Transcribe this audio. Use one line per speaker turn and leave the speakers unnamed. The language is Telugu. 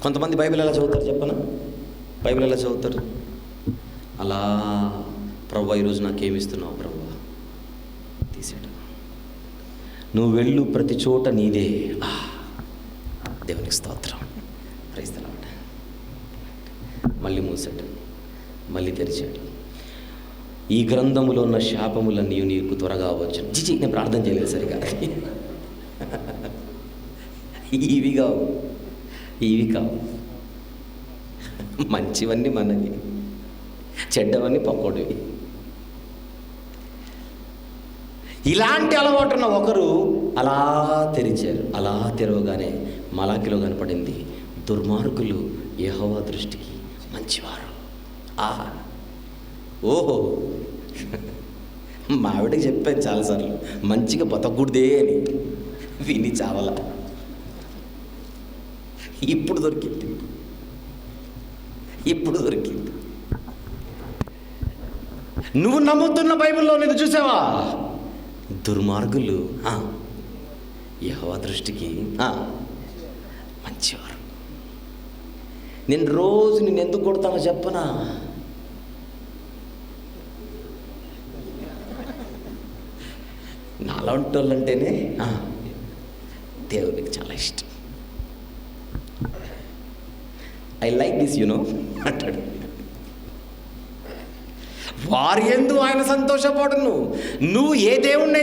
కొంతమంది బైబిల్ ఎలా చదువుతారు చెప్పనా? బైబిల్ ఎలా చదువుతారు? అలా, ప్రభువా ఈరోజు నాకేమిస్తున్నావు ప్రభువా, తీసాడు. నువ్వు వెళ్ళు ప్రతి చోట నీదే. దేవునికి స్తోత్రం, ప్రైజ్ ది లార్డ్. మళ్ళీ మూసాడు, మళ్ళీ తెరిచాడు. ఈ గ్రంథములో ఉన్న శాపములన్నీ నీకు త్వరగా వచ్చును. జిజి నేను ప్రార్థన చేయలేదు సరిగా. ఇవి కావు, ఇవి కావు. మంచివన్నీ మనవి, చెడ్డవన్నీ పక్కోడివి. ఇలాంటి అలవాటు ఉన్న ఒకరు అలా తెరిచారు. అలా తెరవగానే మలాకిలో కనపడింది, దుర్మార్గులు యెహోవా దృష్టికి మంచివారు. ఓహో, మా ఆవిడకి చెప్పాను చాలాసార్లు, మంచిగా బతకూడదే అని. విని చావల. ఇప్పుడు దొరికింది, ఇప్పుడు దొరికింది. నువ్వు నమ్ముతున్న బైబిల్లో నేను చూసావా? దుర్మార్గులు యెహోవా దృష్టికి మంచివారు. నేను రోజు నేను ఎందుకు కొడతానో చెప్పనా? నాలాంటి వాళ్ళు అంటేనే దేవునికి చాలా ఇష్టం. ఐ లైక్ దిస్ అంటాడు. వారి యందు ఆయన సంతోషపడును. నువ్వు ఏ దేవుణ్ణి